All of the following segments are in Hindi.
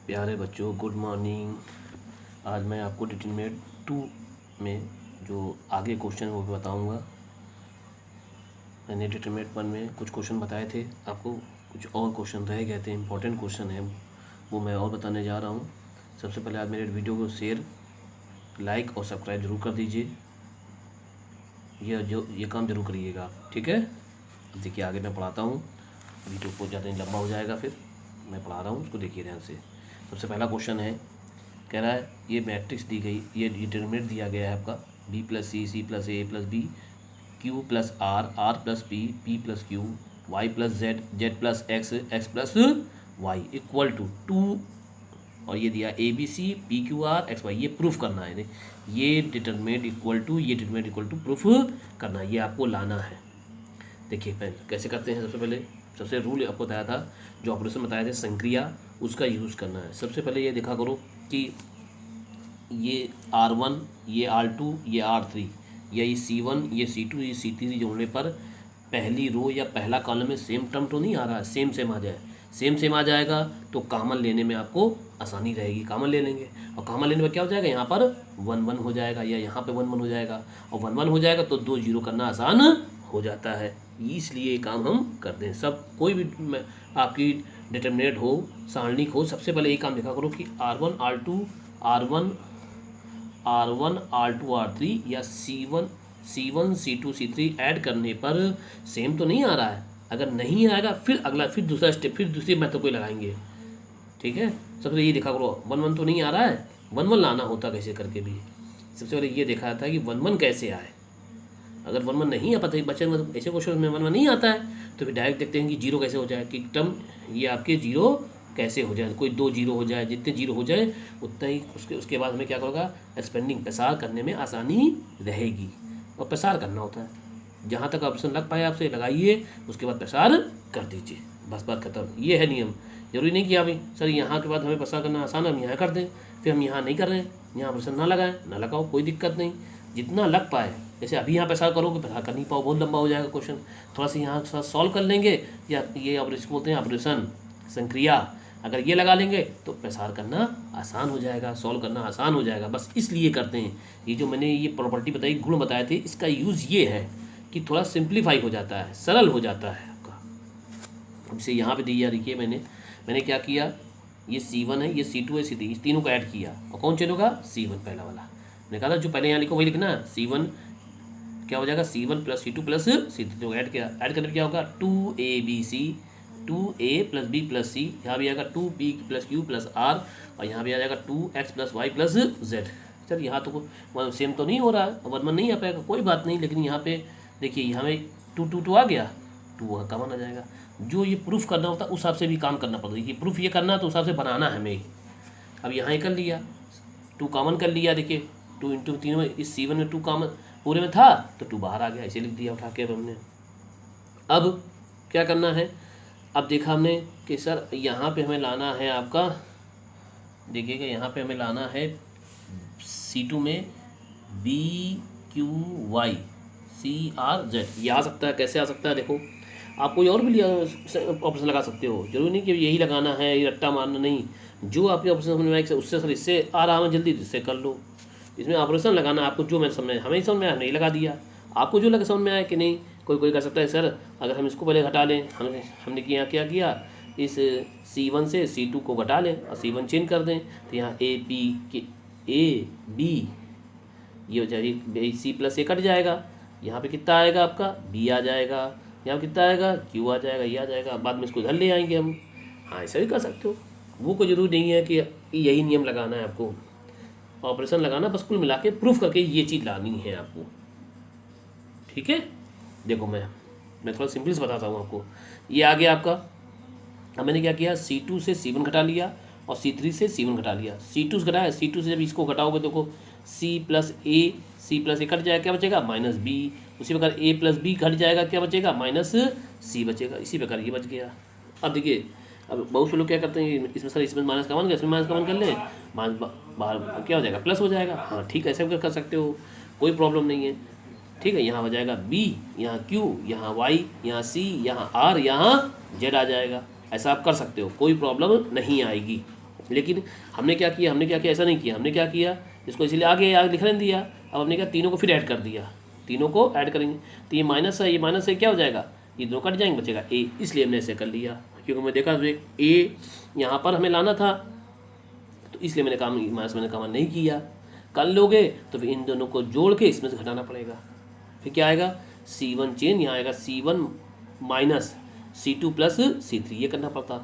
प्यारे बच्चों, गुड मॉर्निंग। आज मैं आपको डिटरमिनेंट 2 में जो आगे क्वेश्चन वो बताऊंगा। मैंने डिटरमिनेंट 1 में कुछ क्वेश्चन बताए थे, आपको कुछ और क्वेश्चन रह गए थे, इंपॉर्टेंट क्वेश्चन है वो मैं और बताने जा रहा हूँ। सबसे पहले आप मेरे वीडियो को शेयर, लाइक और सब्सक्राइब ज़रूर कर दीजिए। ये काम ज़रूर करिएगा आप, ठीक है। अब देखिए आगे मैं पढ़ाता हूँ, वीडियो को ज़्यादा लंबा हो जाएगा, फिर मैं पढ़ा रहा हूँ, उसको देखिए ध्यान से। सबसे पहला क्वेश्चन है, कह रहा है ये मैट्रिक्स दी गई, ये डिटरमिनेंट दिया गया है आपका b plus C, C plus A plus B, q plus R, R plus P, P plus Q, y plus Z, Z plus X, X plus Y equal to 2, और ये दिया A B C P Q R X Y. ये प्रूफ करना है, ये डिटरमिनेंट इक्वल टू, ये डिटरमिनेंट इक्वल टू प्रूफ करना है, ये आपको लाना है। देखिए पहले कैसे करते हैं। सबसे पहले सबसे रूल आपको बताया था, जो ऑपरेशन बताया था संक्रिया, उसका यूज़ करना है। सबसे पहले ये देखा करो कि ये R1, ये R2, ये R3, या ये C1, ये C2, ये C3 जोड़ने पर पहली रो या पहला कॉलम में सेम टर्म तो नहीं आ रहा है, सेम सेम आ जाए। सेम आ जाएगा तो कॉमन लेने में आपको आसानी रहेगी। कॉमन ले लेंगे और कॉमन लेने में क्या हो जाएगा, यहाँ पर 1 1 हो जाएगा, या यहाँ पे 1 1 हो जाएगा, और 1 1 हो जाएगा तो 2 0 करना आसान हो जाता है। इसलिए ये काम हम करते हैं। सब कोई भी आपकी डिटरमिनेंट हो, सारणिक हो, सबसे पहले ये काम देखा करो कि R1 R2 R1 R1 R2 R3 या C1 C2 C3 ऐड करने पर सेम तो नहीं आ रहा है। अगर नहीं आएगा फिर अगला, फिर दूसरा स्टेप, फिर दूसरी मेथड को लगाएंगे, ठीक है। सबसे पहले ये देखा करो 1 1 तो नहीं आ रहा है, 1 1 लाना होता कैसे करके भी। सबसे पहले ये देखा था कि 1 1 कैसे आए। अगर 1 1 नहीं आ पाता, बच्चे में ऐसे क्वेश्चन में 1 1 नहीं आता है तो फिर डायरेक्ट देखते हैं कि जीरो कैसे हो जाए, कि टर्म ये आपके जीरो कैसे हो जाए। कोई 2 जीरो हो जाए, जितने जीरो हो जाए उतना ही उसके बाद हमें क्या करेगा, एक्सपेंडिंग प्रसार करने में आसानी रहेगी। और प्रसार करना होता है, जहाँ तक ऑप्शन लग पाए आपसे लगाइए, उसके बाद प्रसार कर दीजिए, बस बात खत्म। ये है नियम। जरूरी नहीं कि अभी सर यहाँ के बाद हमें प्रसार करना आसान है, हम यहाँ कर दें, फिर हम यहाँ नहीं कर रहे हैं, यहाँ प्रसार ना लगाएं, ना लगाओ, कोई दिक्कत नहीं। जितना लग पाए, जैसे अभी यहाँ प्रसार करोगे, प्रसार कर नहीं पाओ, बहुत लंबा हो जाएगा क्वेश्चन। थोड़ा सा यहाँ साथ सॉल्व कर लेंगे, या ये ऑपरेशन बोलते हैं ऑपरेशन संक्रिया, अगर ये लगा लेंगे तो प्रसार करना आसान हो जाएगा, सॉल्व करना आसान हो जाएगा। बस इसलिए करते हैं। ये जो मैंने ये प्रॉपर्टी बताई, गुण बताए थे, इसका यूज़ ये है कि थोड़ा सिंप्लीफाई हो जाता है, सरल हो जाता है आपका। जैसे यहाँ पे दिया, देखिए मैंने क्या किया, ये C1 है, ये C2 है, C3, इस तीनों को ऐड किया, और कौन चेंज होगा, C1 पहला वाला। मैंने कहा था जो पहले यहाँ लिखो वही लिखना। C1 क्या हो जाएगा, C1 plus C2 plus C3 को ऐड किया, ऐड करने पर क्या होगा, 2ABC 2A plus B plus C, यहाँ भी आएगा 2B plus Q plus R, और यहाँ भी आ जाएगा 2X plus Y plus Z। Sir यहाँ तो सेम तो नहीं हो रहा है, 1 1 नहीं आ पाएगा, कोई बात नहीं, लेकिन यहाँ पे देखिए यहाँ में 2 2 2 आ गया, 2 वहाँ कॉमन आ जाएगा। जो ये प्रूफ करना होता है उस हिसाब से भी काम करना पड़ता है। ये प्रूफ ये करना है तो उस हिसाब से बनाना है हमें। अब यहाँ ही कर लिया, 2 कॉमन कर लिया, देखिए 2 इंटू तीनों में, इस C1 में 2 कॉमन पूरे में था तो 2 बाहर आ गया, ऐसे लिख दिया उठा के अब हमने। अब क्या करना है, अब देखा हमने कि सर यहाँ पे हमें लाना है आपका, देखिएगा यहाँ पे हमें लाना है C2 में BQY CRZ। ये आ सकता है, कैसे आ सकता है, देखो आप कोई और भी ऑप्शन लगा सकते हो, जरूरी नहीं कि यही लगाना है, ये रट्टा मारना नहीं। जो आपके ऑप्शन समझ में आए उससे, सर इससे आ रहा है जल्दी, इससे कर लो। इसमें ऑपरेशन लगाना आपको, जो मैं समझ, हमें समझ में आया नहीं लगा दिया, आपको जो लगे समझ में आया कि नहीं। कोई कर सकता है सर अगर हम इसको पहले घटा लें, हमने क्या किया, इस C1 से C2 को घटा लें और C1 चेंज कर दें, तो यहाँ A B ये हो जाएगी, C प्लस A कट जाएगा, यहाँ पे कितना आएगा आपका, B आ जाएगा, यहाँ कितना आएगा, Q आ जाएगा, ये आ जाएगा। बाद में इसको इधर ले आएंगे हम। हाँ ऐसा भी कर सकते हो, वो कोई ज़रूरी नहीं है कि यही नियम लगाना है आपको, ऑपरेशन लगाना, बस कुल मिला के प्रूफ करके ये चीज़ लानी है आपको, ठीक है। देखो मैं थोड़ा सिंपल से बताता हूँ आपको। ये आ गया आपका, अब मैंने क्या किया, C2 से C1 घटा लिया और C3 से C1 घटा लिया। C2 से घटाया, C2 से जब इसको घटाओगे देखो C प्लस A कट जाएगा, क्या बचेगा, माइनस B। उसी प्रकार A प्लस B घट जाएगा, क्या बचेगा, माइनस C बचेगा। इसी प्रकार ये बच गया। अब देखिए, अब बहुत से लोग क्या करते हैं, इसमें सर इसमें माइनस कॉमन गया, इसमें माइनस कॉमन कर ले, माइनस बाहर क्या हो जाएगा, प्लस हो जाएगा। हाँ ठीक है, ऐसे कर सकते हो, कोई प्रॉब्लम नहीं है, ठीक है। यहाँ हो जाएगा B, यहाँ Q, यहाँ Y, यहाँ C, यहाँ R, यहाँ Z आ जाएगा। ऐसा आप कर सकते हो, कोई प्रॉब्लम नहीं आएगी, लेकिन हमने क्या किया ऐसा नहीं किया, हमने क्या किया, इसको इसलिए आगे लिख दिया। अब हमने क्या तीनों को फिर ऐड कर दिया, तीनों को ऐड करेंगे तो ये माइनस है, ये माइनस है, क्या हो जाएगा, ये दोनों कट जाएंगे, बचेगा ए। इसलिए हमने ऐसे कर लिया, क्योंकि मैं देखा ए यहाँ पर हमें लाना था, तो इसलिए मैंने काम माइनस मैंने काम नहीं किया। कर लोगे तो फिर इन दोनों को जोड़ के इसमें से घटाना पड़ेगा, फिर क्या आएगा C1 चेन, यहाँ आएगा C1 minus C2 plus C3, ये करना पड़ता।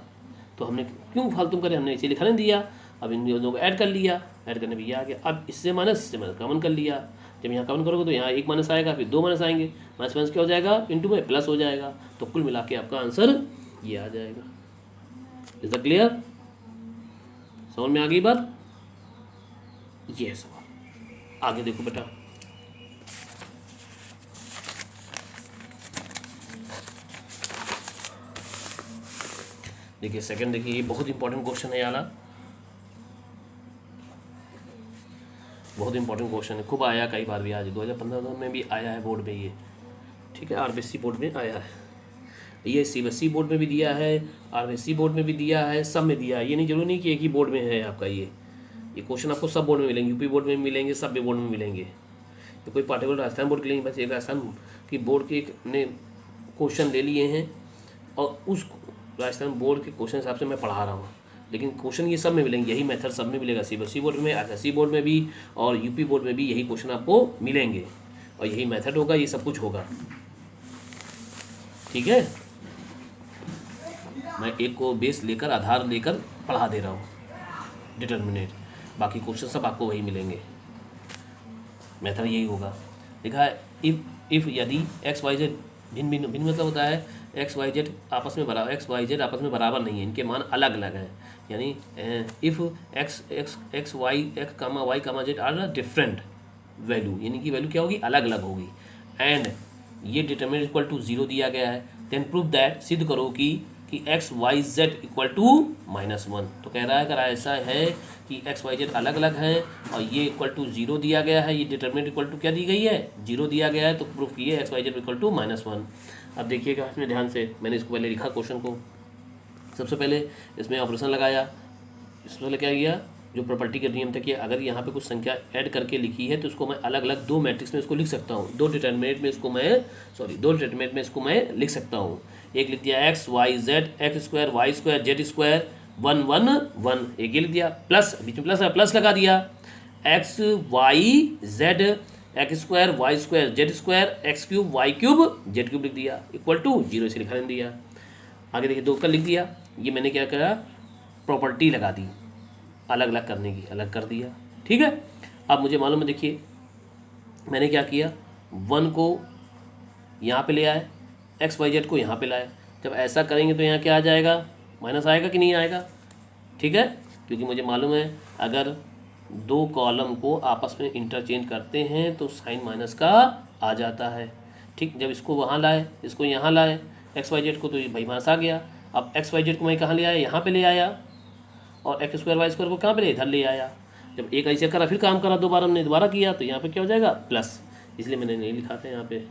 तो हमने क्यों फालतू करें, हमने इसे लिखा नहीं दिया। अब इन दोनों को ऐड कर लिया, ऐड करने में ये आ गया। अब इससे माइनस कॉमन कर लिया, जब यहाँ कॉमन करोगे तो यहाँ एक माइनस आएगा, फिर दो माइनस आएंगे, माइनस माइनस क्या हो जाएगा, इंटू में प्लस हो जाएगा। तो कुल मिला के आपका आंसर ये आ जाएगा। इज द क्लियर, समझ में आ गई बात। ये सवाल आगे देखो बेटा, देखिए सेकंड, देखिए ये बहुत इंपॉर्टेंट क्वेश्चन है यार, बहुत इंपॉर्टेंट क्वेश्चन है, खूब आया कई बार भी, आज 2015 में भी आया है बोर्ड में ये, ठीक है, आरबीएससी बोर्ड में आया है ये, सीबीएसई बोर्ड में भी दिया है, आरबीएससी बोर्ड में भी दिया है, सब में दिया है। ये नहीं जरूरी नहीं कि एक ही बोर्ड में है आपका ये क्वेश्चन आपको सब बोर्ड में मिलेंगे, यूपी बोर्ड में मिलेंगे, सब बोर्ड में मिलेंगे। तो कोई पार्टिकुलर राजस्थान बोर्ड के लिए बस एक राजस्थान की बोर्ड के ने क्वेश्चन ले लिए हैं और उस राजस्थान बोर्ड के क्वेश्चन हिसाब से मैं पढ़ा रहा हूँ, लेकिन क्वेश्चन ये सब में मिलेंगे, यही मेथड सब में मिलेगा, सीबीएसई बोर्ड में, आरबीएससी बोर्ड में भी और यूपी बोर्ड में भी यही क्वेश्चन आपको मिलेंगे और यही मेथड होगा, ये सब कुछ होगा, ठीक है। मैं एक को बेस लेकर, आधार लेकर पढ़ा दे रहा हूँ, डिटर्मिनेट, बाकी क्वेश्चन सब आपको वही मिलेंगे, मेथड यही होगा। लिखा है इफ यदि एक्स वाई जेड भिन्न मतलब होता है एक्स वाई जेड आपस में बराबर नहीं है, इनके मान अलग अलग हैं, यानी if X Y comma Z are different value, यानी कि वैल्यू क्या होगी, अलग अलग होगी, एंड ये डिटरमिनेंट इक्वल टू 0 दिया गया है, देन प्रूव दैट, सिद्ध करो कि X Y Z equal to -1। तो कह रहा है अगर ऐसा है कि एक्स वाई जेड अलग अलग हैं और ये इक्वल टू 0 दिया गया है, ये डिटरमिनेंट इक्वल टू क्या दी गई है, 0 दिया गया है, तो प्रूफ किए X Y Z equal to -1। अब देखिएगा इसमें ध्यान से, मैंने इसको पहले लिखा क्वेश्चन को, सबसे पहले इसमें ऑपरेशन लगाया, इसमें पहले क्या किया, जो प्रॉपर्टी के नियम था कि अगर यहाँ पे कुछ संख्या ऐड करके लिखी है तो उसको मैं अलग अलग दो मैट्रिक्स में इसको लिख सकता हूँ, दो डिटरमिनेंट में इसको मैं लिख सकता हूँ। एक लिख दिया X Y Z, X square Y square Z square 1 1 1, एक ये लिख दिया, प्लस बीच में प्लस लगा दिया, X Y Z X square Y square Z square X cube Y cube Z cube लिख दिया, इक्वल टू 0 से लिखा दिया। आगे देखिए दो का लिख दिया, ये मैंने क्या करा, प्रॉपर्टी लगा दी अलग अलग करने की, अलग कर दिया, ठीक है। अब मुझे मालूम है, देखिए मैंने क्या किया, 1 को यहाँ पे ले आए, एक्स वाई जेड को यहाँ पे लाए, जब ऐसा करेंगे तो यहाँ क्या आ जाएगा, माइनस आएगा कि नहीं आएगा, ठीक है, क्योंकि मुझे मालूम है अगर दो कॉलम को आपस में इंटरचेंज करते हैं तो साइन माइनस का आ जाता है, ठीक। जब इसको वहाँ लाए, इसको यहाँ लाए, एक्स वाई जेड को, तो ये भाई माइनस आ गया। अब एक्स वाई जेड को मैं कहाँ ले आया, यहाँ पे ले आया, और एक्स स्क्वायर वाई स्क्वायर को कहाँ पे ले, इधर ले आया। जब एक ऐसे करा, फिर काम करा, दोबारा किया, तो यहाँ पे क्या हो जाएगा, प्लस, इसलिए मैंने नहीं लिखा था यहाँ पे,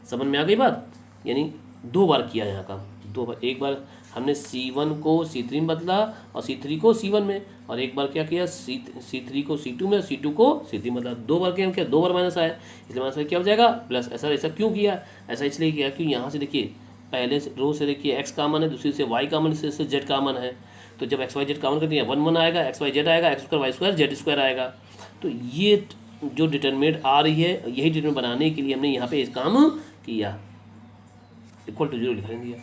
समझ में आ गई बात। यानी दो बार किया यहाँ काम, दो बार, एक बार हमने C1 को C3 में बदला और C3 को C1 में, और एक बार क्या किया, C3 को C2 में और C2 को C3 में बदला, दो बार क्या, दो बार माइनस आया, इसलिए माइनस क्या हो जाएगा, प्लस। ऐसा क्यों किया, ऐसा इसलिए किया कि यहाँ से देखिए पहले रो से देखिए x कामन है, दूसरी से y कामन, से z कामन है, तो जब एक्स वाई जेड काउंट करते हैं 1 1 आएगा, एक्स वाई जेड आएगा, X square Y square Z square आएगा। तो ये जो डिटरमिनेंट आ रही है, यही डिटरमिनेंट बनाने के लिए हमने यहाँ पे इस काम किया, इक्वल टू 0 लिखा दिया।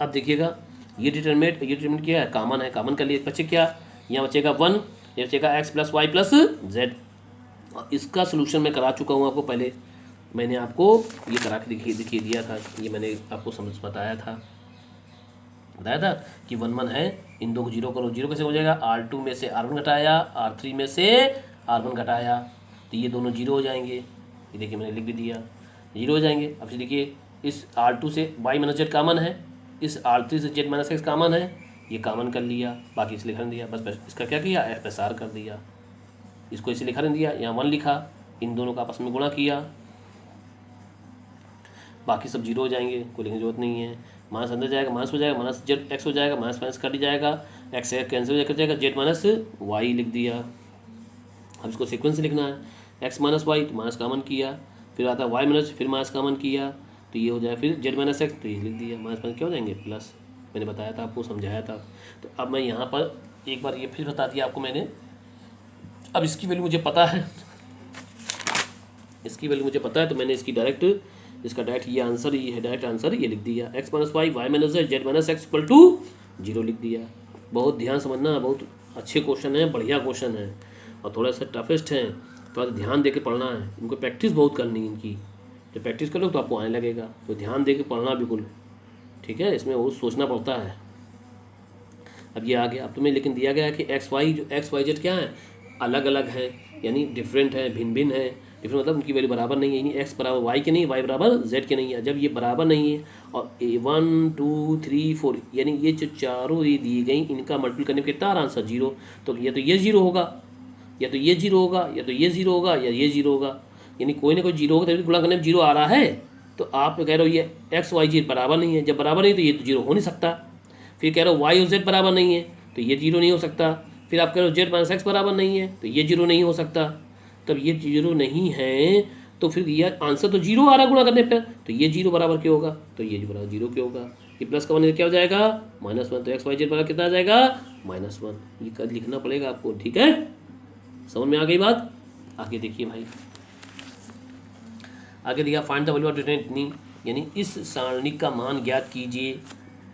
अब देखिएगा ये डिटरमिनेंट क्या है, कॉमन है, कॉमन कर लिए, बचे क्या, यहाँ बचेगा 1, ये बचेगा X plus Y plus Z. इसका सोल्यूशन मैं करा चुका हूँ आपको, पहले मैंने आपको ये करा के दिखिए दिया था, ये मैंने आपको बताया था कि 1 1 है, इन दो को 0 करो, 0 कैसे हो जाएगा, R2 में से R1 घटाया, R3 में से R1 घटाया, तो ये दोनों 0 हो जाएंगे, ये देखिए मैंने लिख भी दिया, 0 हो जाएंगे। अब देखिए इस R2 से y माइनस जेड कामन है, इस R3 से z माइनस एक्स कामन है, ये कामन कर लिया, बाकी इसे लिखा दिया, बस इसका क्या किया, FSR कर दिया, इसको इसे लिखा दिया, यहाँ 1 लिखा, इन दोनों का आपस में गुणा किया, बाकी सब 0 हो जाएंगे, कोई लिखने की जरूरत नहीं है। माइनस अंदर जाएगा, माइनस हो जाएगा, माइनस जेड एक्स हो जाएगा, माइनस माइनस कट जाएगा, एक्स कैंसिल हो जाएगा, जेड माइनस वाई लिख दिया। अब इसको सीक्वेंस लिखना है, एक्स माइनस वाई तो माइनस कॉमन किया, फिर आता है वाई माइनस, फिर माइनस कॉमन किया तो ये हो जाए, फिर जेड माइनस एक्स तो ये लिख दिया, माइनस माइनस क्या हो जाएंगे प्लस। मैंने बताया था आपको, समझाया था। तो अब मैं यहाँ पर एक बार ये फिर बता दिया आपको मैंने। अब इसकी वैल्यू मुझे पता है, इसकी वैल्यू मुझे पता है, तो मैंने इसकी डायरेक्ट, इसका डायरेक्ट ये आंसर, ये है डायरेक्ट आंसर, ये लिख दिया, X minus Y, Y minus Z minus X equal to 0 लिख दिया। बहुत ध्यान समझना, बहुत अच्छे क्वेश्चन है, बढ़िया क्वेश्चन है और थोड़ा सा टफेस्ट है, थोड़ा सा ध्यान दे के पढ़ना है, इनको प्रैक्टिस बहुत करनी है इनकी। जब प्रैक्टिस कर लो तो आपको आने लगेगा, तो ध्यान दे के पढ़ना बिल्कुल, ठीक है। इसमें बहुत सोचना पड़ता है। अब ये आ गया, अब तुम्हें लेकिन दिया गया है कि एक्स वाई, जो एक्स वाई जेड क्या है, अलग अलग है, यानी डिफरेंट है, भिन्न भिन्न है। डिफरेंट मतलब उनकी वैल्यू बराबर नहीं है, यानी एक्स बराबर वाई के नहीं, वाई बराबर जेड के नहीं है। जब ये बराबर नहीं है और 1 2 3 4 यानी ये जो चारों ये दी गई, इनका मल्टीपल करने पर कितना आ रहा आंसर 0, तो ये 0 होगा, या तो ये 0 होगा, या तो ये 0 होगा, या ये 0 होगा, यानी कोई ना कोई 0 होगा, तभी गुणा करने में 0 आ रहा है। तो आप कह रहे हो ये एक्स वाई जेड बराबर नहीं है, जब बराबर नहीं तो ये तो 0 हो नहीं सकता। फिर कह रहे हो वाई और जेड बराबर नहीं है तो ये 0 नहीं हो सकता। फिर आप कह रहे हो जेड माइनस एक्स बराबर नहीं है तो ये 0 नहीं हो सकता। तब ये 0 नहीं है तो फिर ये आंसर तो 0 आ रहा गुणा करने पर, तो ये 0 बराबर क्यों होगा, तो ये बराबर 0 क्यों होगा। ये प्लस का वन क्या हो जाएगा -1, तो एक्स वाई जेड बराबर कितना आ जाएगा -1। ये लिखना पड़ेगा आपको, ठीक है। समझ में आ गई बात। आगे देखिए भाई, आगे दिया find the value of determinant, यानी इस सारणिक का मान ज्ञात कीजिए।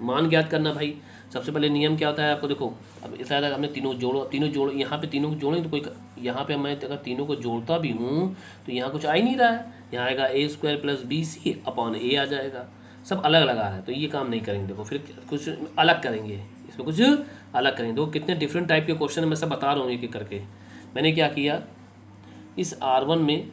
मान ज्ञात करना भाई, सबसे पहले नियम क्या होता है आपको देखो। अब इस तरह हमने तीनों जोड़ो, यहाँ पे तीनों को जोड़ें तो कोई, यहाँ पे मैं अगर तीनों को जोड़ता भी हूँ तो यहाँ कुछ आ ही नहीं रहा है। यहाँ आएगा a² + bc अपॉन a आ जाएगा, सब अलग अलग आ रहा है, तो ये काम नहीं करेंगे। देखो फिर कुछ अलग करेंगे, इसमें कुछ अलग करेंगे। देखो कितने डिफरेंट टाइप के क्वेश्चन मैं सब बता रहा हूँ एक एक करके। मैंने क्या किया, इस R1 में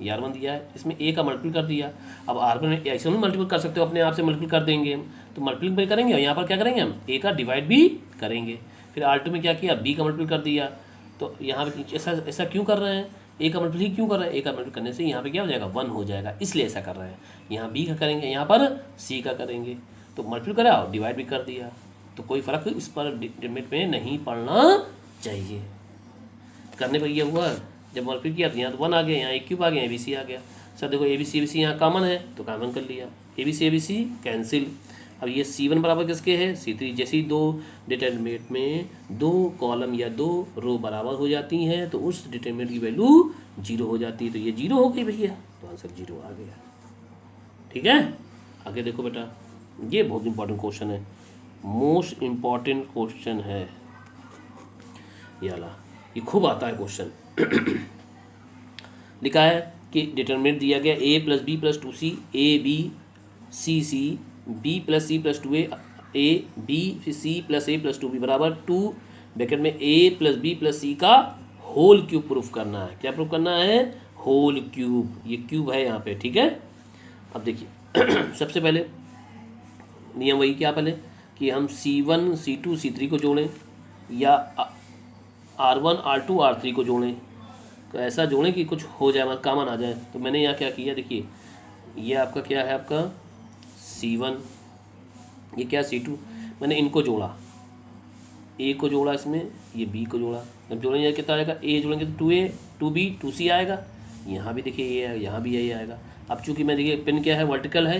ये R1 दिया है, इसमें a का मल्टीपल कर दिया। अब R1 में ऐसे हम मल्टीपल कर सकते हो, अपने आप से मल्टीपल कर देंगे हम, तो मल्टीपल करेंगे और यहाँ पर क्या करेंगे हम a का डिवाइड भी करेंगे। फिर R2 में क्या किया, b का मल्टीपल कर दिया। तो यहाँ पे ऐसा क्यों कर रहे हैं, a का मल्टीपल ही क्यों कर रहे हैं, a का मल्टीपल करने से यहाँ पे क्या हो जाएगा 1 हो जाएगा, इसलिए ऐसा कर रहे हैं। यहाँ b का करेंगे, यहाँ पर c का करेंगे, तो मल्टीपल करा और डिवाइड भी कर दिया, तो कोई फ़र्क इस पर लिमिट में नहीं पड़ना चाहिए। करने पर यह हुआ, जब मल्टीपल किया तो यहाँ तो 1 आ गया, यहाँ a³ आ गया, ABC आ गया। सर देखो ABC यहाँ कॉमन है तो कॉमन कर लिया, ABC कैंसिल। अब ये C1 बराबर किसके है, C3। जैसे ही 2 डिटरमिनेंट में 2 कॉलम या 2 रो बराबर हो जाती हैं तो उस डिटरमिनेंट की वैल्यू 0 हो जाती है, तो ये 0 हो गई भैया, तो आंसर 0 आ गया, ठीक है। आगे देखो बेटा, ये बहुत इंपॉर्टेंट क्वेश्चन है, मोस्ट इम्पॉर्टेंट क्वेश्चन है ये वाला, ये खूब आता है क्वेश्चन। लिखा है कि डिटरमिनेंट दिया गया a + b + 2c a b c c b + c + 2a a b फिर c + a + 2b बराबर 2 ब्रैकेट में a + b + c का होल क्यूब प्रूफ करना है। क्या प्रूफ करना है, होल क्यूब। ये क्यूब है यहाँ पे, ठीक है। अब देखिए सबसे पहले नियम वही क्या, पहले कि हम C1 C2 C3 को जोड़ें या R1 R2 R3 को जोड़ें, तो ऐसा जोड़ें कि कुछ हो जाए, मतलब कॉमन आ जाए। तो मैंने यहाँ क्या किया, देखिए ये आपका क्या है, आपका C1, ये क्या C2, मैंने इनको जोड़ा, A को जोड़ा इसमें, ये B को जोड़ा। जब जोड़ेंगे कितना आएगा, A जोड़ेंगे तो 2A 2B 2C आएगा, यहाँ भी देखिए ये आएगा, यहाँ भी यही आएगा। अब चूँकि मैं देखिए पेन क्या है, वर्टिकल है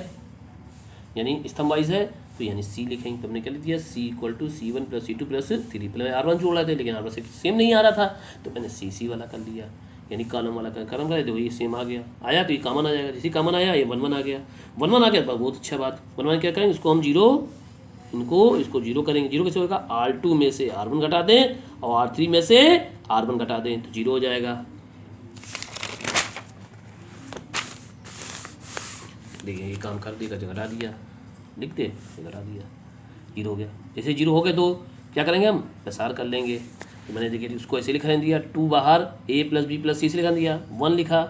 यानी स्तंभ वाइज है, तो यानी C लिखेंगे। तो हमने क्या लिख दिया, C = C1 + C2 + 3। पहले R1 जोड़ रहे थे लेकिन R1 से सेम नहीं आ रहा था, तो मैंने CC वाला कर लिया, यानी कॉलम वाला कॉलम कर, देखो ये सेम आ गया, आया तो ये कॉमन आ जाएगा। जैसे कॉमन आया ये 1 1 आ गया, 1 1 आ गया, बहुत अच्छा बात। 1 1 क्या करेंगे, इसको हम 0, इसको 0 करेंगे। 0 कैसे होगा, R2 में से R1 घटा दें और R3 में से R1 घटा दें तो 0 हो जाएगा। देखिए ये काम कर देगा, घटा दिया, लिख दे, घटा दिया, 0 हो गया। जैसे 0 हो गए तो क्या करेंगे, हम प्रसार कर लेंगे। तो मैंने देखिए उसको ऐसे लिखा दिया, 2 बाहर a + b + c से लिखा दिया, 1 लिखा,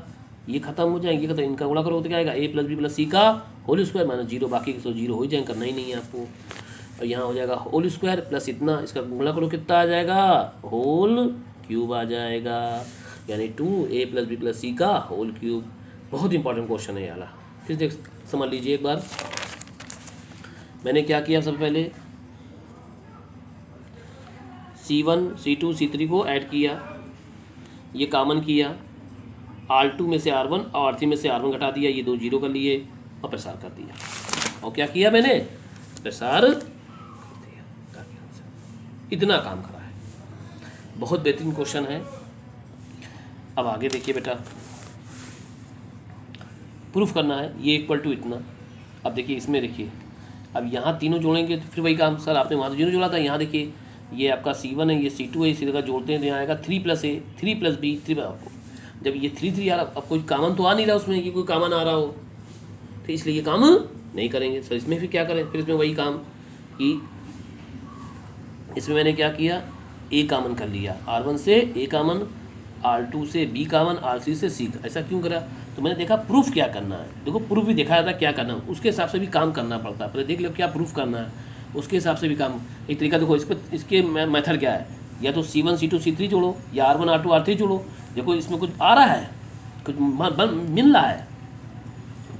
ये खत्म हो जाएंगे, तो इनका गुणा करो तो क्या आएगा, a + b + c का होल स्क्वायर -0, बाकी तो 0 हो जाएंगे, करना ही नहीं है आपको। और यहाँ हो जाएगा होल स्क्वायर प्लस इतना, इसका गुणा करो कितना आ जाएगा, होल क्यूब आ जाएगा, यानी 2a + b + c का होल क्यूब। बहुत इंपॉर्टेंट क्वेश्चन है यार। फिर देख समझ लीजिए एक बार, मैंने क्या किया सबसे पहले, C1 C2 C3 को ऐड किया, ये कॉमन किया, R2 में से R1 और R3 में से R1 घटा दिया, ये दो जीरो कर लिए और प्रसार कर दिया। और क्या किया मैंने, प्रसार कर दिया। इतना काम करा है, बहुत बेहतरीन क्वेश्चन है। अब आगे देखिए बेटा, प्रूफ करना है, ये इक्वल टू इतना। अब देखिए इसमें देखिए, अब यहाँ तीनों जोड़ेंगे तो फिर वही काम, सर आपने वहाँ तो जीरो जोड़ा था, यहाँ देखिए ये आपका C1 है, ये C2 है, इसी जगह जोड़ते हैं तो यहाँ आएगा 3 + A 3 + B 3। जब ये 3 3 आ रहा, अब कोई कॉमन तो आ नहीं रहा उसमें कि कोई कॉमन आ रहा हो, तो इसलिए ये काम नहीं करेंगे। सर इसमें फिर क्या करें, फिर इसमें वही काम कि इसमें मैंने क्या किया, A कॉमन कर लिया, R1 से A कॉमन, R2 से B कॉमन, R3 से C। ऐसा क्यों करा, तो मैंने देखा प्रूफ क्या करना है। देखो प्रूफ भी दिखाया था क्या करना है, उसके हिसाब से भी काम करना पड़ता है। पहले देख लो क्या प्रूफ करना है, उसके हिसाब से भी काम। एक तरीका देखो, इसके मेथड क्या है, या तो C1 C2 C3 जोड़ो, या R1 R2 R3 जोड़ो। देखो इसमें कुछ आ रहा है, कुछ मिल रहा है,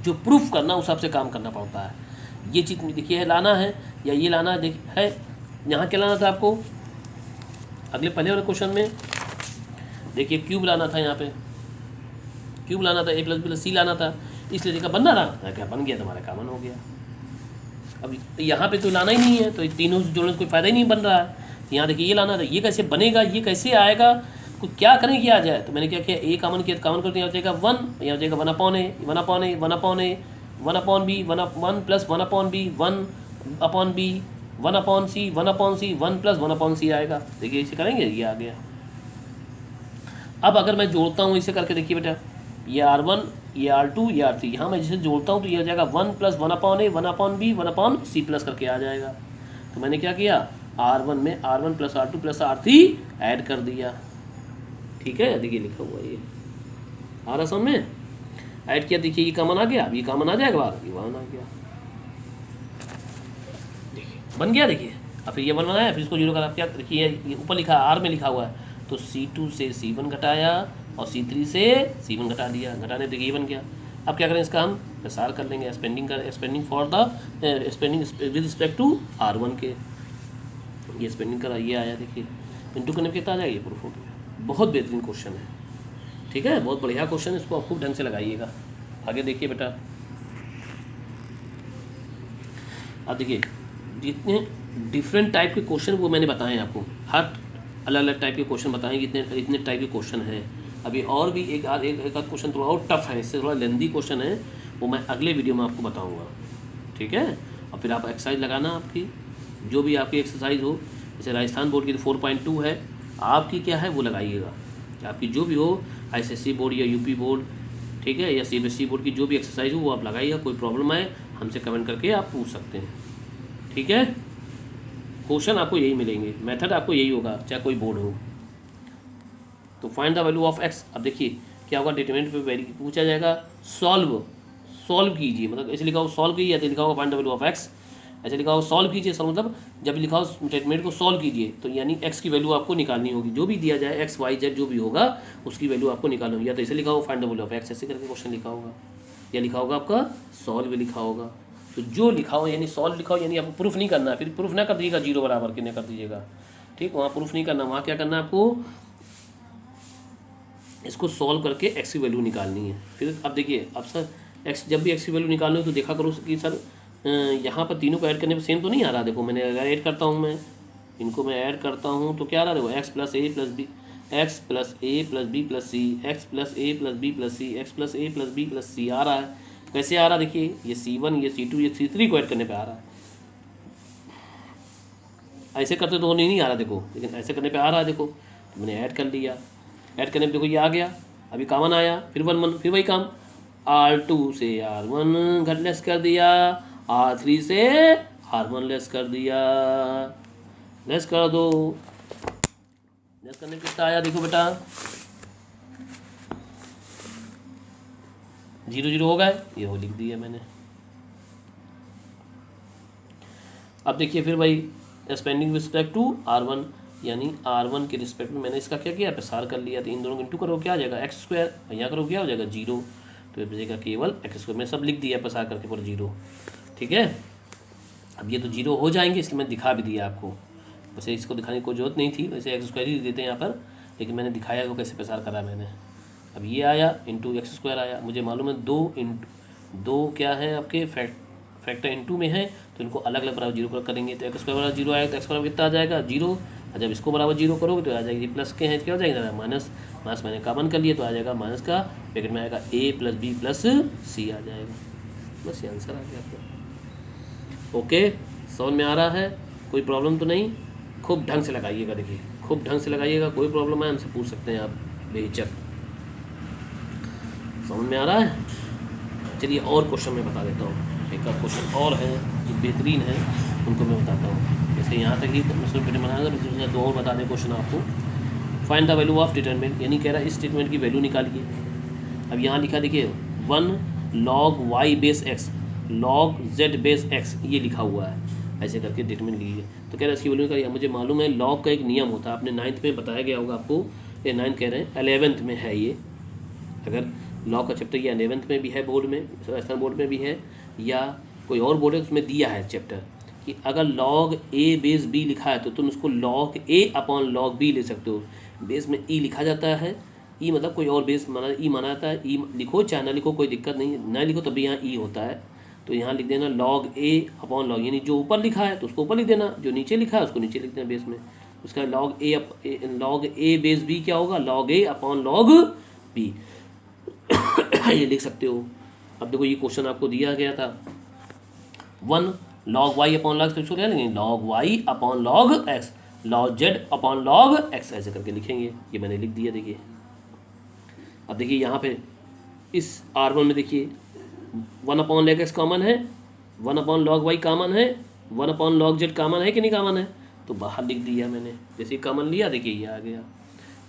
जो प्रूफ करना उस हिसाब से काम करना पड़ता है। ये चीज़ देखिए लाना है, या ये लाना है, यहाँ क्या लाना था आपको, अगले पहले वाले क्वेश्चन में देखिए क्यूब लाना था, यहाँ पे क्यूब लाना था, A + B + C लाना था, इसलिए देखा बन रहा, क्या बन गया, तुम्हारा कॉमन हो गया। अब यहाँ पे तो लाना ही नहीं है, तो तीनों जोड़ने से कोई फ़ायदा ही नहीं बन रहा है। यहाँ देखिए ये लाना था, ये कैसे बनेगा, ये कैसे आएगा, कुछ क्या करें कि आ जाए। तो मैंने क्या किया, A कॉमन किया, कॉमन करते यहाँ हो जाएगा 1, यहाँ हो जाएगा 1/A 1/A 1/A 1/B 1 + 1/B 1/B 1/C 1/C 1 + 1/C आएगा। देखिए इसे करेंगे, ये आ गया। अब अगर मैं जोड़ता हूँ इसे करके, देखिए बेटा ये R1 ये R2 ये R3, यहाँ मैं जिसे जोड़ता हूँ तो ये हो जाएगा 1 + 1/A 1/B 1/C प्लस करके आ जाएगा। तो मैंने क्या किया, R1 में R1 + R2 + R3 ऐड कर दिया। ठीक है, देखिए लिखा हुआ ये आ रहा समझ में, ऐड किया, देखिए ये कॉमन आ गया, अब ये कॉमन आ जाएगा बाहर, ये वन आ गया, देखिए बन गया। देखिए अब फिर ये 1 बनाया, फिर इसको जीरो करा, क्या देखिए ये ऊपर लिखा R में लिखा हुआ है, तो C2 से C1 घटाया और C3 से C1 घटा दिया, घटाने देखिए ये बन गया। अब क्या करें, इसका हम प्रसार कर लेंगे, expanding for the expanding with respect to R1 के, ये एक्सपेंडिंग करा, ये आया, देखिए इंटू करने पे कितना आ जाएगा, ये प्रूफ हो गया। बहुत बेहतरीन क्वेश्चन है, ठीक है, बहुत बढ़िया क्वेश्चन है, इसको आप खूब ढंग से लगाइएगा। आगे देखिए बेटा, अब देखिए जितने डिफरेंट टाइप के क्वेश्चन वो मैंने बताए हैं आपको, हर अलग अलग टाइप के क्वेश्चन बताएं, इतने टाइप के क्वेश्चन हैं। अभी और भी एक आध क्वेश्चन थोड़ा और टफ है, इससे थोड़ा लेंदी क्वेश्चन है, वो मैं अगले वीडियो में आपको बताऊंगा, ठीक है। और फिर आप एक्सरसाइज लगाना, आपकी जो भी आपकी एक्सरसाइज हो, जैसे राजस्थान बोर्ड की तो 4.2 है, आपकी क्या है वो लगाइएगा, आपकी जो भी हो, ICSE बोर्ड या UP बोर्ड, ठीक है, या CBSE बोर्ड की जो भी एक्सरसाइज हो वो आप लगाइएगा। कोई प्रॉब्लम आए हमसे कमेंट करके आप पूछ सकते हैं, ठीक है। क्वेश्चन आपको यही मिलेंगे, मेथड आपको यही होगा, चाहे कोई बोर्ड हो। तो find the value of x, अब देखिए क्या होगा, डिटरमिनेंट पे वैल्यू पूछा जाएगा, सॉल्व कीजिए, मतलब ऐसे लिखा हो सॉल्व कीजिए, ऐसे लिखा होगा find the value of x, ऐसे लिखा हो सॉल्व कीजिए, सर मतलब जब लिखा हो स्टेटमेंट को सॉल्व कीजिए, तो यानी x की वैल्यू आपको निकालनी होगी, जो भी दिया जाए x y z जो भी होगा उसकी वैल्यू आपको निकालनी होगी। या तो ऐसे लिखा हो find the value of x, ऐसे करके क्वेश्चन लिखा होगा, या लिखा होगा आपका सॉल्व लिखा होगा। तो जो लिखा हो यानी सॉल्व लिखा हो, यानी आपको प्रूफ नहीं करना है, फिर प्रूफ ना कर दीजिएगा 0 बराबर कितने कर दीजिएगा, ठीक, वहाँ प्रूफ नहीं करना, वहाँ क्या करना है आपको, इसको सॉल्व करके x की वैल्यू निकालनी है। फिर अब देखिए, अब सर x जब भी x की वैल्यू निकालनी हो तो देखा करो कि सर यहाँ पर तीनों को ऐड करने पर सेम तो नहीं आ रहा। देखो मैंने अगर ऐड करता हूँ, मैं इनको मैं ऐड करता हूँ तो क्या आ रहा है, देखो x + A + B x + A + B + C x + A + B + C x + A + B + C आ रहा है। कैसे आ रहा है, देखिए ये C1 ये C2 ये C3 को ऐड करने पे आ रहा है, ऐसे करते तो नहीं आ रहा देखो, लेकिन ऐसे करने पे आ रहा है, देखो तो मैंने ऐड कर लिया, ऐड करने पे देखो ये आ गया, अभी कॉमन आया, फिर 1 1 फिर वही काम, R2 से R1 घट लेस कर दिया, R3 से R1 लेस कर दिया, लेस कर दो, लेस करने पे कितना आया, देखो बेटा 0 0 हो गए, ये हो लिख दिया मैंने। अब देखिए फिर भाई एक्सपेंडिंग रिस्पेक्ट टू R1, यानी R1 के रिस्पेक्ट में मैंने इसका क्या किया, प्रसार कर लिया, तो इन दोनों को इंटू करो क्या आ जाएगा x², यहाँ करो क्या हो जाएगा 0, तो ये बचेगा केवल x², मैं सब लिख दिया प्रसार करके पूरा 0, ठीक है। अब ये तो जीरो हो जाएंगे, इसलिए मैं दिखा भी दिया आपको। वैसे इसको दिखाने की कोई जरूरत नहीं थी, वैसे एक्स स्क्वायर ही देते हैं यहाँ पर, लेकिन मैंने दिखाया वो कैसे प्रसार करा मैंने। अब ये आया इंटू एक्स स्क्वायर आया, मुझे मालूम है दो क्या है आपके फैक्टर इंटू में है, तो इनको अलग अलग बराबर जीरो पर करेंगे, तो एक्स स्क्वायर बराबर जीरो आएगा, तो एक्स बराबर कितना आ जाएगा जीरो। और जब इसको बराबर जीरो करोगे तो आ जाएगी प्लस के हैं, क्या हो जाएगा माइनस, माइनस मैंने कॉमन कर लिया तो आ जाएगा माइनस का ब्रैकेट में आएगा ए प्लस बी प्लस सी आ जाएगा। बस ये आंसर आ गया आपका। ओके, समझ में आ रहा है, कोई प्रॉब्लम तो नहीं? खूब ढंग से लगाइएगा, देखिए खूब ढंग से लगाइएगा, कोई प्रॉब्लम है हमसे पूछ सकते हैं आप बेहिचक। समझ में आ रहा है? चलिए और क्वेश्चन मैं बता देता हूँ, एक आध क्वेश्चन और है जो बेहतरीन है, उनको मैं बताता हूँ। जैसे यहाँ तक ही मैंने बनाया था, दो और बता दें क्वेश्चन आपको। Find the value of determinant, यानी कह रहा है इस स्टेटमेंट की वैल्यू निकालिए। अब यहाँ लिखा देखिए 1 log y base x log z base x, ये लिखा हुआ है, ऐसे करके डिटरमिनेंट लीजिए। तो कह रहा है इसकी वैल्यू निकालिए। मुझे मालूम है लॉग का एक नियम होता है, आपने 9th में बताया गया होगा आपको, ये 9th कह रहे हैं 11th में है ये, अगर लॉ का चैप्टर ये 11th में भी है बोर्ड में, राजस्थान बोर्ड में भी है या कोई और बोर्ड है उसमें दिया है चैप्टर कि अगर लॉग ए बेस बी लिखा है तो तुम इसको लॉग ए अपॉन लॉग बी ले सकते हो। बेस में ई लिखा जाता है, ई मतलब कोई और बेस माना, ई माना जाता है, ई लिखो चाहे ना लिखो कोई दिक्कत नहीं, ना लिखो तब भी यहाँ ई होता है। तो यहाँ लिख देना लॉग ए अपॉन लॉग, यानी जो ऊपर लिखा है तो उसको ऊपर लिख देना, जो नीचे लिखा है उसको नीचे लिख देना बेस में। उसका लॉग ए बेस बी क्या होगा, लॉग ए अपॉन लॉग बी ये लिख सकते हो। अब देखो ये क्वेश्चन आपको दिया गया था 1 log y अपॉन लॉग, तो इसको क्या लिखेंगे log y upon log x log z upon log x, ऐसे करके लिखेंगे। ये मैंने लिख दिया देखिए। अब देखिए यहाँ पे इस R1 में देखिए 1 अपॉन log x कॉमन है, 1 अपॉन log y कॉमन है, 1 अपॉन log z कॉमन है कि नहीं कॉमन है, तो बाहर लिख दिया मैंने। जैसे कॉमन लिया देखिए ये आ गया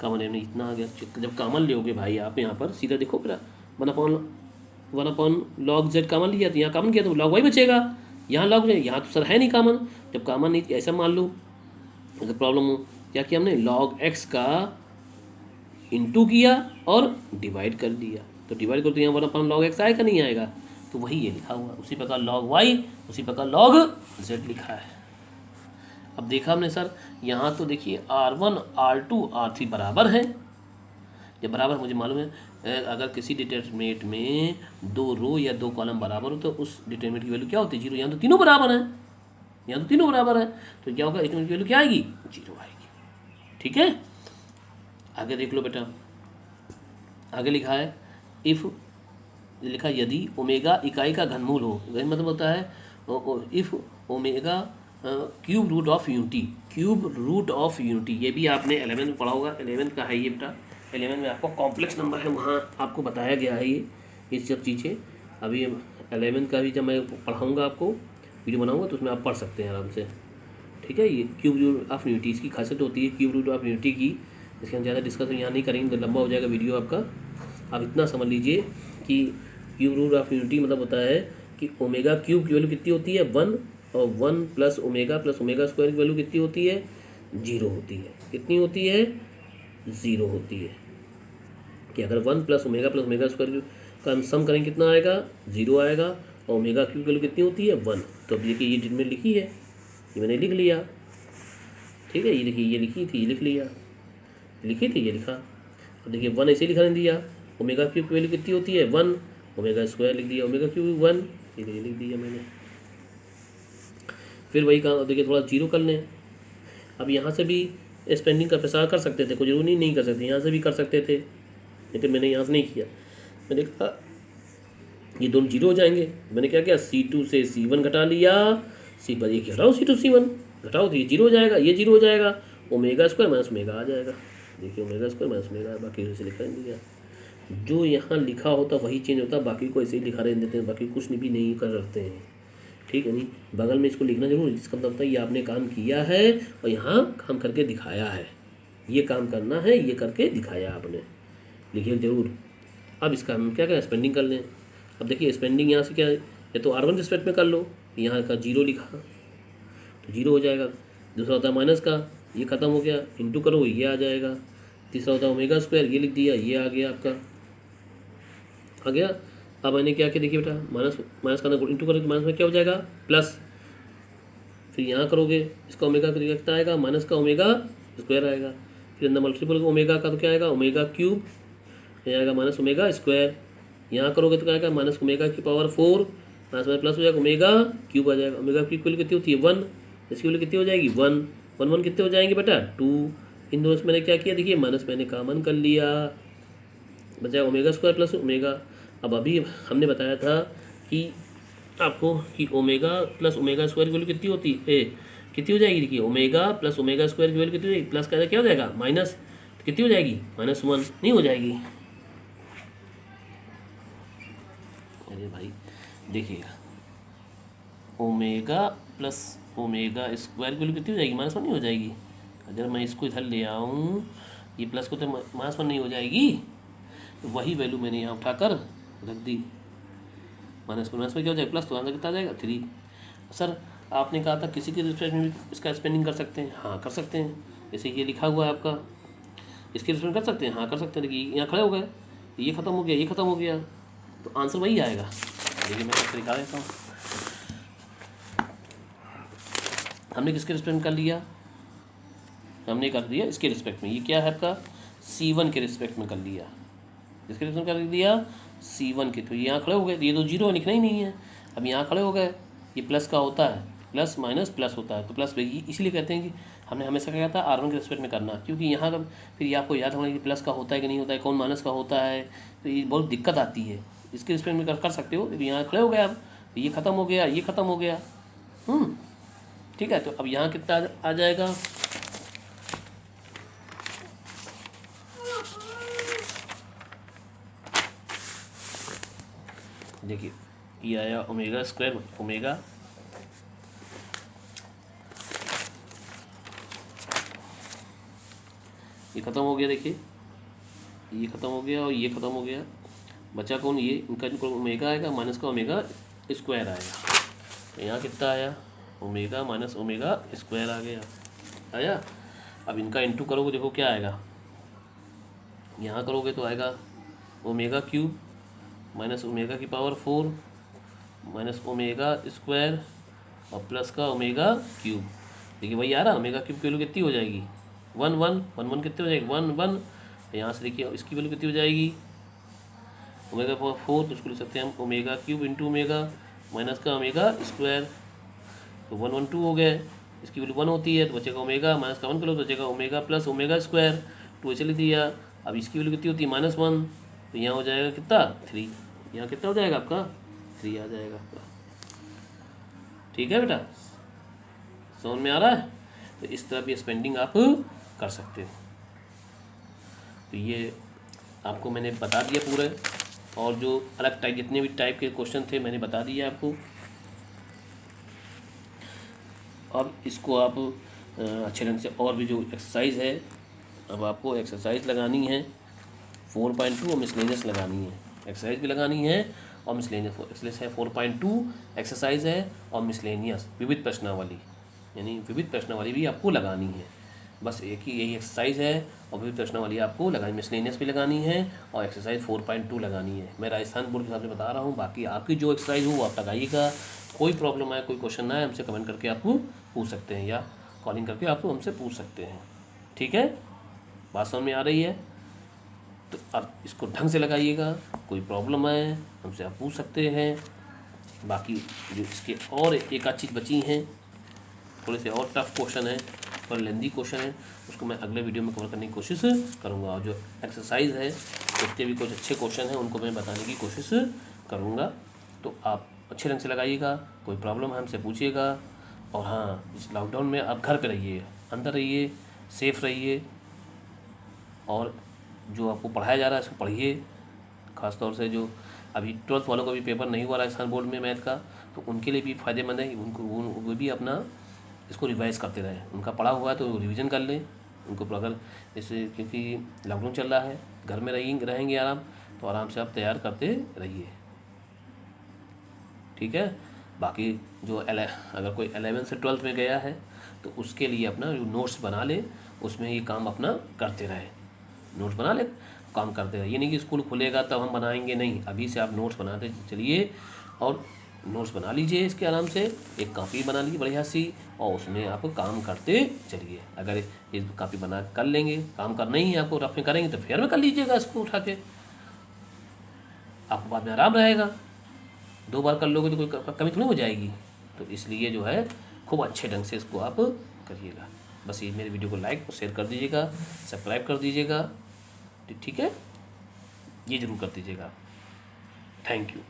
कॉमन, है इतना आ गया। जब कॉमन लोगे भाई आप यहाँ पर सीधा देखो फिर 1 अपॉन log z कॉमन लिया तो यहाँ कॉमन किया तो log y बचेगा, यहाँ log z, यहाँ तो सर है नहीं कॉमन। जब कॉमन नहीं ऐसा मान लो, अगर प्रॉब्लम हो क्या किया हमने log x का इंटू किया और डिवाइड कर दिया, तो डिवाइड कर तो यहाँ 1 अपॉन log x आएगा नहीं आएगा, तो वही ये लिखा हुआ। उसी प्रकार log y, उसी प्रकार log z लिखा है। अब देखा हमने सर यहाँ तो देखिए R1 R2 R3 बराबर है। जब बराबर मुझे मालूम है अगर किसी डिटरमिनेंट में 2 रो या 2 कॉलम बराबर हो तो उस डिटरमिनेंट की वैल्यू क्या होती है, जीरो। यहाँ तो तीनों बराबर है, यहाँ तो तीनों बराबर है, तो क्या होगा डिटरमिनेंट की वैल्यू क्या आएगी, जीरो आएगी। ठीक है, आगे देख लो बेटा, आगे लिखा है इफ़, लिखा यदि ओमेगा इकाई का घनमूल हो, मतलब होता है if omega cube root of unity, cube root of unity, ये भी आपने 11 में पढ़ा होगा, 11 का है ये बेटा, 11 में आपको कॉम्प्लेक्स नंबर है वहाँ आपको बताया गया है ये सब चीज़ें। अभी 11 का भी जब मैं पढ़ाऊँगा आपको वीडियो बनाऊँगा तो उसमें आप पढ़ सकते हैं आराम से। ठीक है, ये क्यूब रूट ऑफ यूनिटी इसकी खासियत होती है, क्यूब रूट ऑफ यूनिटी की। इसके हम ज़्यादा डिस्कस यहाँ नहीं करेंगे तो लंबा हो जाएगा वीडियो आपका। आप इतना समझ लीजिए कि क्यूब रूट ऑफ यूनिटी मतलब होता है कि ओमेगा क्यूब की वैल्यू कितनी होती है 1, और 1 प्लस ओमेगा स्क्वायर की वैल्यू कितनी होती है, 0 होती है। कितनी होती है, 0 होती है। कि अगर 1 प्लस ओमेगा स्क्वायर का हम सम करेंगे कितना आएगा, 0 आएगा, और ओमेगा क्यूब की वैल्यू कितनी होती है 1। तो अब देखिए ये डिटरमिनेंट लिखी है, ये मैंने लिख लिया। ठीक है, ये देखिए ये लिखी थी, ये लिख लिया, लिखी थी ये लिखा। अब देखिए 1 ऐसे लिखा नहीं दिया, ओमेगा क्यूब की वैल्यू कितनी होती है 1, ओमेगा स्क्वायर लिख दिया, ओमेगा क्यूब 1, ये लिख दिया मैंने। फिर वही काम देखिए थोड़ा जीरो कर लें। अब यहाँ से भी स्पेंडिंग का प्रसार कर सकते थे, कोई जरूरी नहीं कर सकते, यहाँ से भी कर सकते थे, लेकिन मैंने यहाँ से नहीं किया। मैंने कहा ये दोनों जीरो हो जाएंगे, मैंने क्या किया C2 से C1 घटा लिया, C पर ये घटाओ C2 C1 घटाओ तो ये जीरो हो जाएगा, ये जीरो हो जाएगा, ओमेगा स्क्वायर माइनस ओमेगा आ जाएगा। देखिए ओमेगा स्क्वायर माइनस ओमेगा, बाकी ऐसे लिखा नहीं दिया, जो यहाँ लिखा होता वही चेंज होता, बाकी को ऐसे ही लिखा रहने देते हैं, बाकी कुछ भी नहीं कर रखते हैं। ठीक है, नहीं बगल में इसको लिखना जरूर, इसका मतलब होता है ये आपने काम किया है और यहाँ काम करके दिखाया है, ये काम करना है, ये करके दिखाया आपने, लिखिए जरूर। अब इसका हम क्या करें, स्पेंडिंग कर लें। अब देखिए स्पेंडिंग यहाँ से क्या है, या तो R1 रिस्पेक्ट में कर लो, यहाँ का 0 लिखा तो 0 हो जाएगा। दूसरा होता है माइनस का, ये ख़त्म हो गया, इंटू करो ये आ जाएगा। तीसरा होता है ओमेगा स्क्वायर, ये लिख दिया, ये आ गया आपका, आ गया। अब मैंने क्या किया देखिए बेटा, माइनस का ना इंटू करें तो माइनस में क्या हो जाएगा प्लस, फिर यहाँ करोगे इसका ओमेगा का कितना आएगा, माइनस का ओमेगा स्क्वायर आएगा। फिर अंदर मल्टीपल ओमेगा का तो क्या आएगा, ओमेगा क्यूब, यहाँ आएगा माइनस ओमेगा स्क्वायर। यहाँ करोगे तो क्या आएगा, माइनस ओमेगा की पावर 4 माइनस में प्लस हो जाएगा ओमेगा क्यूब आ जाएगा। ओमेगा की वैल्यू कितनी होती है 1, इसकी वैल्यू कितनी हो जाएगी 1, 1 1 कितने हो जाएंगे बेटा 2। इन दोनों से मैंने क्या किया, देखिए माइनस मैंने कॉमन कर लिया, बचा ओमेगा स्क्वायर प्लस ओमेगा। अब अभी हमने बताया था कि आपको कि ओमेगा प्लस ओमेगा स्क्वायर की वैल्यू कितनी होती है, कितनी हो जाएगी, देखिए ओमेगा प्लस ओमेगा स्क्वायर की वैल्यू कितनी हो जाएगी, प्लस का क्या हो जाएगा माइनस, तो कितनी हो जाएगी -1 नहीं हो जाएगी। अरे भाई देखिएगा, ओमेगा प्लस ओमेगा स्क्वायर की वैल्यू कितनी हो जाएगी, -1 नहीं हो जाएगी। अगर मैं इसको इधर ले आऊँ, ये प्लस को तो -1 नहीं हो जाएगी, तो वही वैल्यू मैंने यहाँ उठाकर रख दी। माइनस में क्या हो जाएगा, प्लस तो आंसर कितना आ जाएगा 3। सर आपने कहा था किसी के रिस्पेक्ट में भी इसका स्पेंडिंग कर सकते हैं, हाँ कर सकते हैं। जैसे ये लिखा हुआ है आपका, इसके रिस्पेक्ट कर सकते हैं, हाँ कर सकते हैं। देखिए यहाँ खड़े हो गए, ये ख़त्म हो गया, ये ख़त्म हो गया, तो आंसर वही आएगा। देखिए मैं आपको दिखा देता हूँ, हमने किसके रिस्पेक्ट में कर लिया, हमने कर दिया इसके रिस्पेक्ट में। ये क्या है आपका C1 के रिस्पेक्ट में कर लिया, इसके रिस्पेक्ट में कर दिया C1 के। तो यहाँ खड़े हो गए, ये तो जीरो लिखना ही नहीं है। अब यहाँ खड़े हो गए, ये प्लस का होता है, प्लस माइनस प्लस होता है, तो प्लस इसलिए कहते हैं कि हमने हमेशा क्या था R1 के रिस्पेक्ट में करना, क्योंकि यहाँ का फिर ये आपको याद होगा कि प्लस का होता है कि नहीं होता है, कौन माइनस का होता है, तो ये बहुत दिक्कत आती है। इसके रिस्पेक्ट में कर सकते हो। यहाँ खड़े हो गए, अब ये ख़त्म हो गया, ये ख़त्म हो गया, ठीक है। तो अब यहाँ कितना आ जाएगा, देखिए ये आया ओमेगा स्क्वायर ओमेगा, ये ख़त्म हो गया, देखिए ये ख़त्म हो गया और ये ख़त्म हो गया, बचा कौन, ये इनका जो ओमेगा आएगा माइनस का ओमेगा स्क्वायर आएगा। तो यहाँ कितना आया, ओमेगा माइनस ओमेगा स्क्वायर आ गया, आया। अब इनका इंटू करोगे, देखो क्या आएगा, यहाँ करोगे तो आएगा ओमेगा क्यूब माइनस ओमेगा की पावर 4 माइनस ओमेगा स्क्वायर और प्लस का ओमेगा क्यूब। देखिए वही आ रहा, ओमेगा क्यूब की वैल्यू कितनी हो जाएगी 1 1 1 1 कितने हो जाएगी 1 1। यहाँ से देखिए इसकी वैल्यू कितनी हो जाएगी ओमेगा पावर 4, तो उसको लिख सकते हैं हम omega cube into omega minus का ओमेगा स्क्वायर, तो 1 1 2 हो गए। इसकी वैल्यू 1 होती है तो बचेगा ओमेगा, माइनस का 1 करो तो बचेगा ओमेगा प्लस ओमेगा स्क्वायर, 2 ऐसे लिख दिया। अब इसकी वैल्यू कितनी होती है -1, तो यहाँ हो जाएगा कितना 3, यहाँ कितना हो जाएगा आपका 3 आ जाएगा आपका। ठीक है बेटा, समझ में आ रहा है। तो इस तरह भी स्पेंडिंग आप कर सकते हो। तो ये आपको मैंने बता दिया पूरे, और जो अलग टाइप जितने भी टाइप के क्वेश्चन थे मैंने बता दिए आपको। अब इसको आप अच्छे ढंग से, और भी जो एक्सरसाइज है, अब आपको एक्सरसाइज लगानी है 4.2 और मिसलेनियस लगानी है, एक्सरसाइज भी लगानी है और मिसलेनियस। एक्सरसाइज है 4.2 एक्सरसाइज है और मिसलेनियस विविध प्रश्नावली, यानी विविध प्रश्नावली भी आपको लगानी है। बस एक ही यही एक्सरसाइज है और विविध प्रश्नावली आपको लगानी, मिसलेनियस भी लगानी है और एक्सरसाइज 4.2 लगानी है। मैं राजस्थान बोर्ड के हिसाब से बता रहा हूँ, बाकी आपकी जो एक्सरसाइज हो वो आप लगाइएगा। कोई प्रॉब्लम आए, कोई क्वेश्चन आए, हमसे कमेंट करके आप पूछ सकते हैं, या कॉलिंग करके आप हमसे पूछ सकते हैं। ठीक है, बात समझ में आ रही है। तो आप इसको ढंग से लगाइएगा, कोई प्रॉब्लम आए हमसे आप पूछ सकते हैं। बाकी जो इसके और एक आध चीज़ बची हैं, थोड़े से और टफ क्वेश्चन है और लेंदी क्वेश्चन है, उसको मैं अगले वीडियो में कवर करने की कोशिश करूँगा। और जो एक्सरसाइज है उसके भी कुछ अच्छे क्वेश्चन हैं, उनको मैं बताने की कोशिश करूँगा। तो आप अच्छे ढंग से लगाइएगा, कोई प्रॉब्लम है हमसे पूछिएगा। और हाँ, इस लॉकडाउन में आप घर पे रहिए, अंदर रहिए, सेफ रहिए, और जो आपको पढ़ाया जा रहा है इसको पढ़िए। ख़ासतौर से जो अभी 12th वालों का भी पेपर नहीं हुआ राजस्थान बोर्ड में मैथ का, तो उनके लिए भी फ़ायदेमंद है। उनको वो भी अपना इसको रिवाइज़ करते रहें। उनका पढ़ा हुआ है तो रिवीजन कर लें उनको, अगर जैसे क्योंकि लॉकडाउन चल रहा है, घर में रहेंगे आराम, तो आराम से आप तैयार करते रहिए। ठीक है। बाकी जो अगर कोई 11 से 12th में गया है तो उसके लिए अपना जो नोट्स बना ले, उसमें ये काम अपना करते रहे, नोट्स बना ले, काम करते रहे। ये नहीं कि स्कूल खुलेगा तब हम बनाएंगे, नहीं, अभी से आप नोट्स बनाते चलिए और नोट्स बना लीजिए इसके आराम से, एक कॉपी बना लीजिए बढ़िया सी, और उसमें आप काम करते चलिए। अगर ये कॉपी बना कर लेंगे, काम करना ही है आपको, रफ में करेंगे तो फेयर में कर लीजिएगा इसको उठा के, आपको बाद में आराम रहेगा। 2 बार कर लोगे तो कोई कमी थोड़ी हो जाएगी। तो इसलिए जो है खूब अच्छे ढंग से इसको आप करिएगा। बस ये मेरे वीडियो को लाइक और शेयर कर दीजिएगा, सब्सक्राइब कर दीजिएगा, ठीक है, ये ज़रूर कर दीजिएगा। Thank you.